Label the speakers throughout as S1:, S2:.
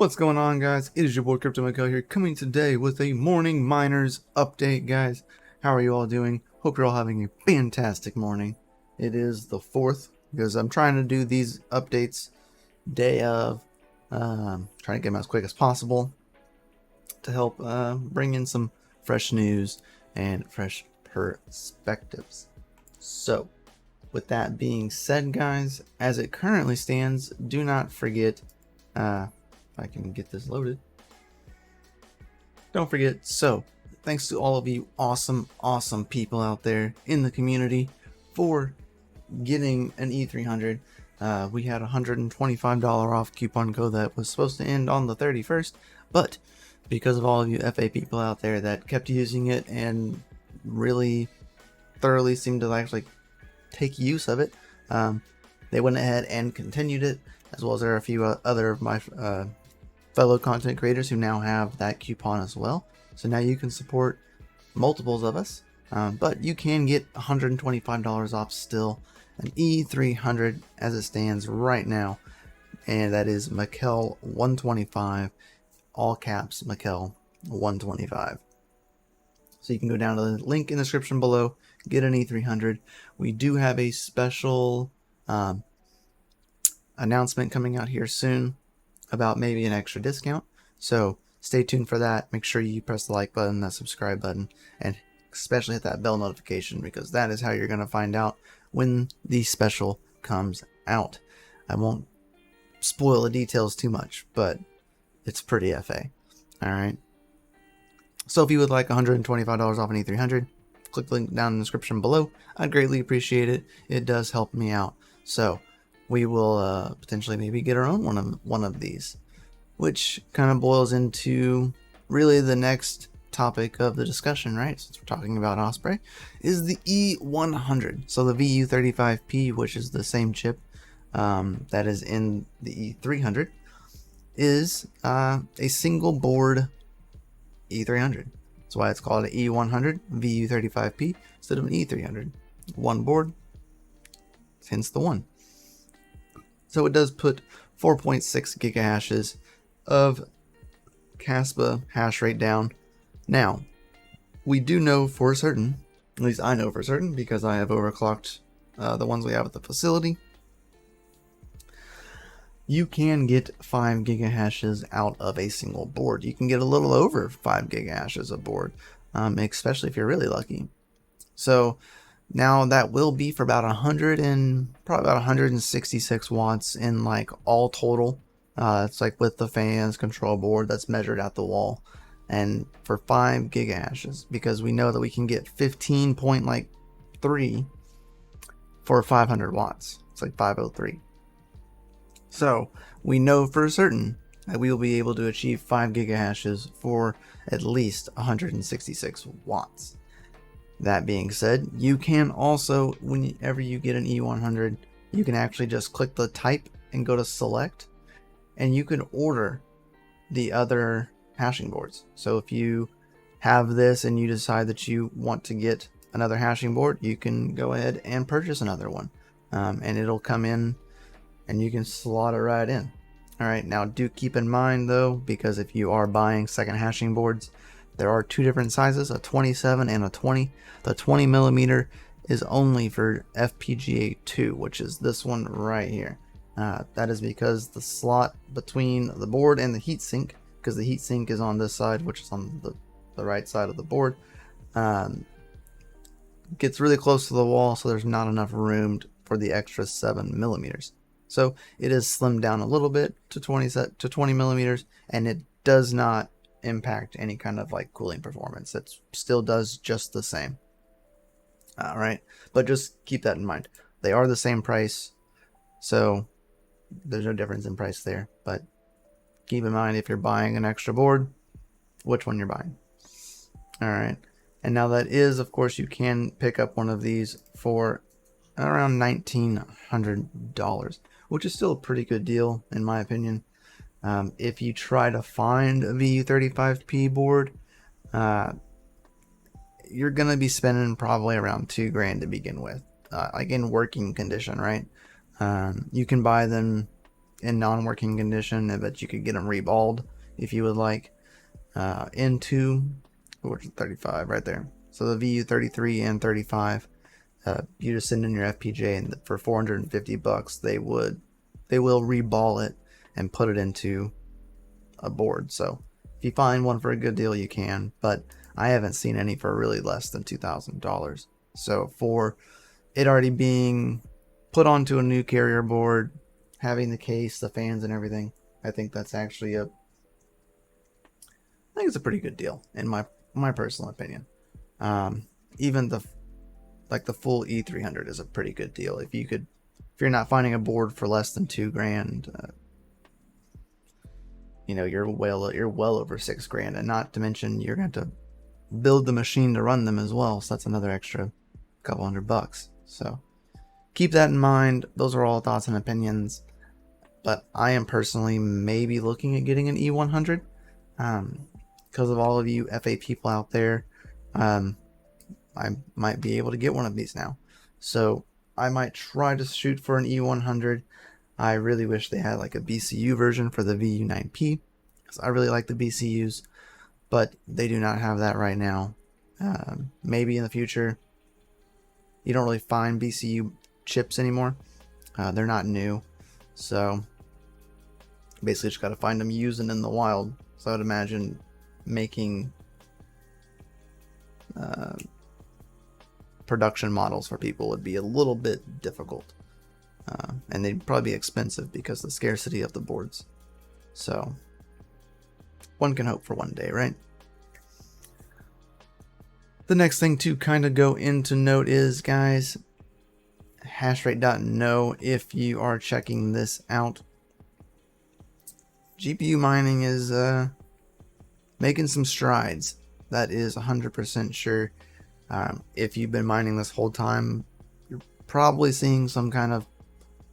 S1: What's going on, guys? It is your boy CryptoMykel here, coming today with a morning miners update, guys. How are you all doing? Hope you're all having a fantastic morning. It is the 4th, because I'm trying to do these updates day of, trying to get them as quick as possible to help bring in some fresh news and fresh perspectives. So, with that being said, guys, as it currently stands, do not forget, I can get this loaded. Don't forget, so thanks to all of you awesome people out there in the community for getting an E300. We had a $125 off coupon code that was supposed to end on the 31st, but because of all of you FA people out there that kept using it and really thoroughly seemed to actually take use of it, they went ahead and continued it, as well as there are a few other of my fellow content creators who now have that coupon as well. So now you can support multiples of us, but you can get $125 off still, an E300 as it stands right now, and that is Mykel 125, all caps Mykel 125. So you can go down to the link in the description below, get an E300. We do have a special announcement coming out here soon about maybe an extra discount, so stay tuned for that. Make sure you press the like button, that subscribe button, and especially hit that bell notification, because that is how you're going to find out when the special comes out. I won't spoil the details too much, but it's pretty FA. Alright, so if you would like $125 off an E300, click the link down in the description below. I'd greatly appreciate it. It does help me out. So we will potentially maybe get our own one of these, which kind of boils into really the next topic of the discussion, right? Since we're talking about Osprey, is the E100. So the VU35P, which is the same chip that is in the E300, is a single board E300. That's why it's called an E100 VU35P instead of an E300. One board, hence the one. So it does put 4.6 gigahashes of Kaspa hash rate down. Now, we do know for certain, at least I know for certain, because I have overclocked the ones we have at the facility, you can get 5 gigahashes out of a single board. You can get a little over 5 gigahashes a board, especially if you're really lucky. So now that will be for about probably about 166 watts in like all total. It's like with the fans, control board that's measured at the wall, and for 5 gigahashes, because we know that we can get 15.3 for 500 watts. It's like 503. So we know for certain that we will be able to achieve 5 gigahashes for at least 166 watts. That being said, you can also, whenever you get an E100, you can actually just click the type and go to select, and you can order the other hashing boards. So if you have this and you decide that you want to get another hashing board, you can go ahead and purchase another one, and it'll come in and you can slot it right in. Alright, now do keep in mind though, because if you are buying second hashing boards, there are two different sizes, a 27 and a 20. The 20 millimeter is only for FPGA 2, which is this one right here. That is because the slot between the board and the heatsink, because the heatsink is on this side, which is on the right side of the board, gets really close to the wall, so there's not enough room for the extra 7 millimeters. So it is slimmed down a little bit to 20 millimeters, and it does not impact any kind of like cooling performance. It still does just the same. Alright, but just keep that in mind. They are the same price, so there's no difference in price there, but keep in mind if you're buying an extra board, which one you're buying. Alright, and now that is, of course, you can pick up one of these for around $1,900, which is still a pretty good deal in my opinion. If you try to find a VU35P board, you're gonna be spending probably around $2,000 to begin with, like in working condition, right? You can buy them in non-working condition, but you could get them reballed if you would like. Into 35 right there. So the VU33 and 35, you just send in your FPGA, and for $450, they will reball it and put it into a board. So if you find one for a good deal, you can, but I haven't seen any for really less than $2,000. So for it already being put onto a new carrier board, having the case, the fans, and everything, I think that's actually I think it's a pretty good deal in my personal opinion. Even the full E300 is a pretty good deal. If you're not finding a board for less than $2,000, you're well over $6,000, and not to mention you're going to build the machine to run them as well. So that's another extra couple $100. So keep that in mind. Those are all thoughts and opinions, but I am personally maybe looking at getting an E100 because of all of you FA people out there. I might be able to get one of these now, so I might try to shoot for an E100. I really wish they had like a BCU version for the VU9P, because I really like the BCUs, but they do not have that right now. Maybe in the future. You don't really find BCU chips anymore. They're not new, so basically just got to find them using in the wild. So I would imagine making production models for people would be a little bit difficult, and they'd probably be expensive because of the scarcity of the boards. So one can hope for one day, right? The next thing to kind of go into note is, guys, hashrate.no. If you are checking this out, GPU mining is making some strides. That is 100% sure. If you've been mining this whole time, you're probably seeing some kind of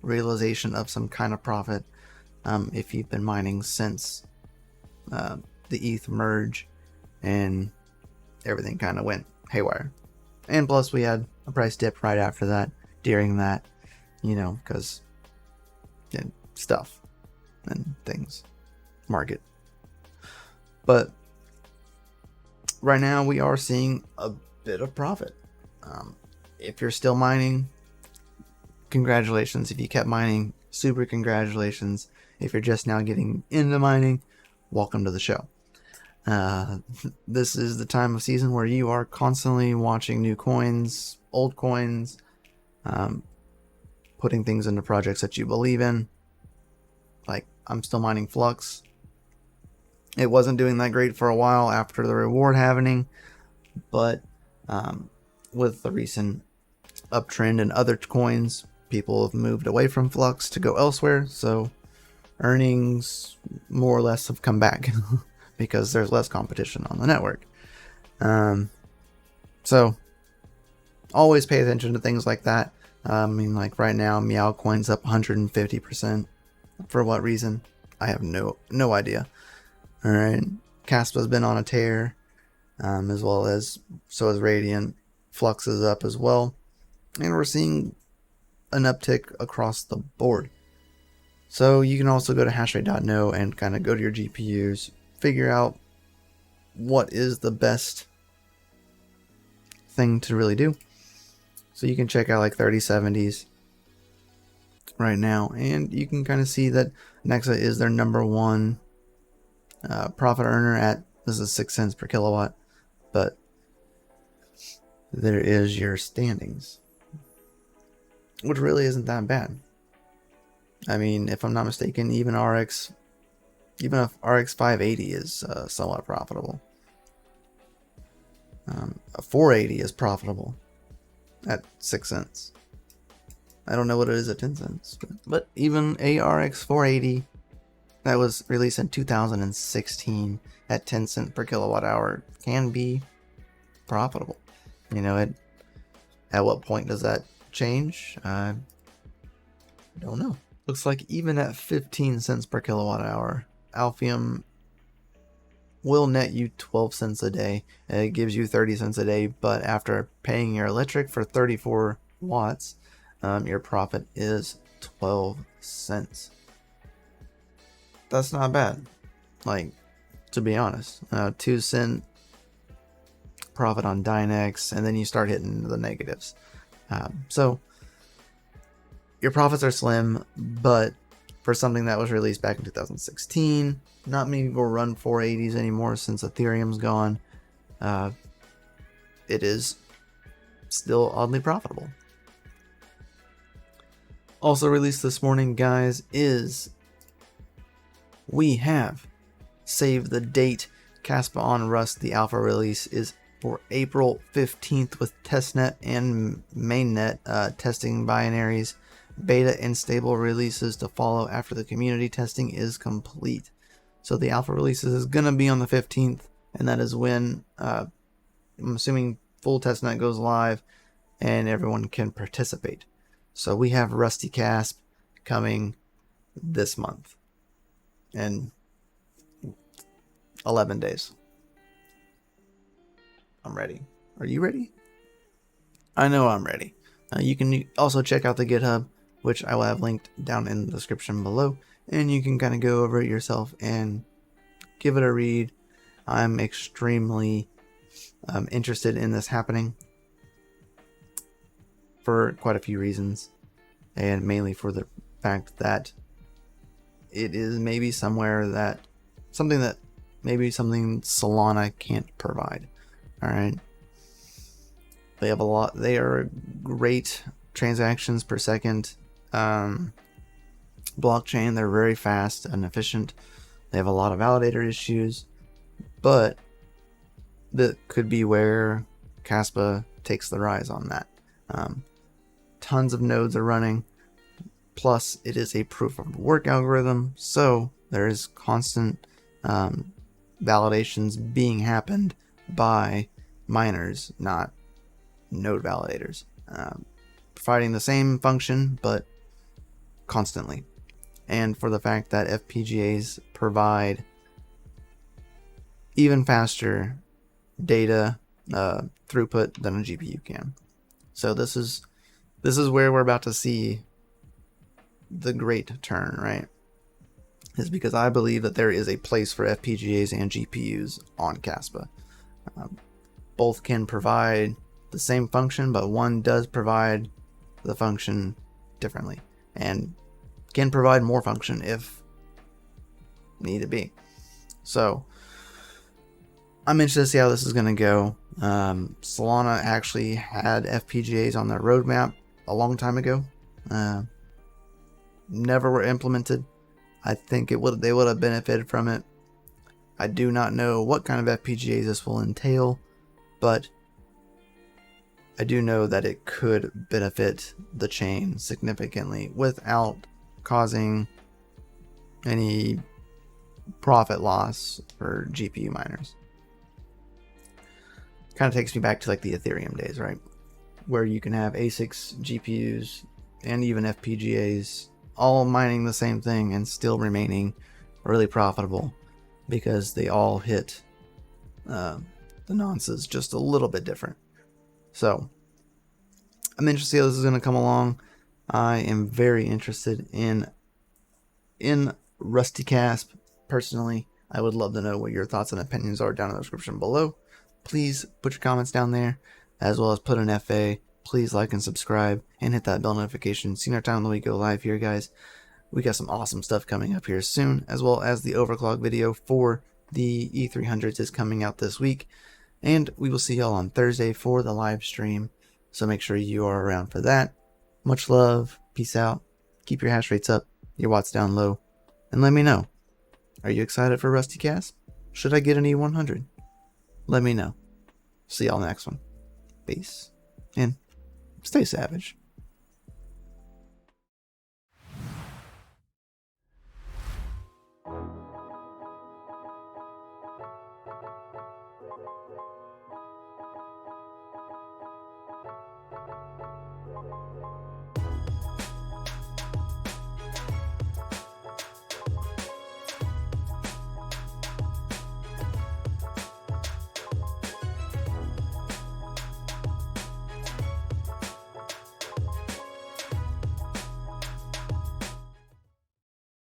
S1: realization of some kind of profit. If you've been mining since the ETH merge and everything kind of went haywire. And plus we had a price dip right after that, during that, because stuff and things, market. But right now we are seeing a bit of profit. If you're still mining, congratulations. If you kept mining, super congratulations. If you're just now getting into mining, welcome to the show. This is the time of season where you are constantly watching new coins, old coins, putting things into projects that you believe in. Like, I'm still mining Flux. It wasn't doing that great for a while after the reward halvening, but with the recent uptrend in other coins, people have moved away from Flux to go elsewhere, so earnings more or less have come back because there's less competition on the network. So always pay attention to things like that. Like right now, Meow Coin's up 150%. For what reason? I have no idea. All right, Kaspa's been on a tear, as well as so is Radiant. Flux is up as well, and we're seeing an uptick across the board. So you can also go to hashrate.no and kind of go to your GPUs, figure out what is the best thing to really do. So you can check out like 3070s right now, and you can kind of see that Nexa is their number one profit earner at, this is 6 cents per kilowatt, but there is your standings, which really isn't that bad. I mean, if I'm not mistaken, even if RX 580 is somewhat profitable. A 480 is profitable at 6 cents. I don't know what it is at 10 cents, but even a RX 480 that was released in 2016 at 10 cents per kilowatt hour can be profitable. At what point does that change? I don't know. Looks like even at 15 cents per kilowatt hour, Alphium will net you 12 cents a day. It gives you 30 cents a day, but after paying your electric for 34 watts, your profit is 12 cents. that's not bad. Like, to be honest, 2 cent profit on Dynex, and then you start hitting the negatives. So your profits are slim, but for something that was released back in 2016, not many people run 480s anymore since Ethereum's gone. It is still oddly profitable. Also released this morning, guys, is we have saved the date. Kaspa on Rust, the alpha release, is for April 15th with testnet and mainnet testing binaries. Beta and stable releases to follow after the community testing is complete. So the alpha releases is going to be on the 15th, and that is when I'm assuming full testnet goes live and everyone can participate. So we have Rusty Kasp coming this month in 11 days. I'm ready. Are you ready? I know I'm ready. You can also check out the GitHub, which I will have linked down in the description below, and you can kind of go over it yourself and give it a read. I'm extremely interested in this happening for quite a few reasons, and mainly for the fact that it is maybe something Solana can't provide. All right, they have a lot. They are great transactions per second blockchain. They're very fast and efficient. They have a lot of validator issues, but that could be where Kaspa takes the rise on that. Tons of nodes are running, plus it is a proof of work algorithm, so there is constant validations being happened by miners, not node validators, providing the same function but constantly. And for the fact that FPGAs provide even faster data throughput than a GPU can. So this is where we're about to see the great turn, right? Is because I believe that there is a place for FPGAs and GPUs on Kaspa. Both can provide the same function, but one does provide the function differently and can provide more function if need be. So I'm interested to see how this is going to go. Solana actually had FPGAs on their roadmap a long time ago. Never were implemented. I think they would have benefited from it. I do not know what kind of FPGAs this will entail, but I do know that it could benefit the chain significantly without causing any profit loss for GPU miners. Kind of takes me back to like the Ethereum days, right? Where you can have ASICs, GPUs, and even FPGAs all mining the same thing and still remaining really profitable because they all hit the nonces just a little bit different. So I'm interested to see how this is going to come along. I am very interested in Rusty Kasp personally. I would love to know what your thoughts and opinions are down in the description below. Please put your comments down there, as well as put an FA. Please like and subscribe and hit that bell notification. See our time when we go live here, guys. We got some awesome stuff coming up here soon, as well as the overclock video for the E100s is coming out this week. And we will see y'all on Thursday for the live stream. So make sure you are around for that. Much love. Peace out. Keep your hash rates up, your watts down low. And let me know. Are you excited for Rusty Kasp? Should I get an E100? Let me know. See y'all next one. Peace. And stay savage.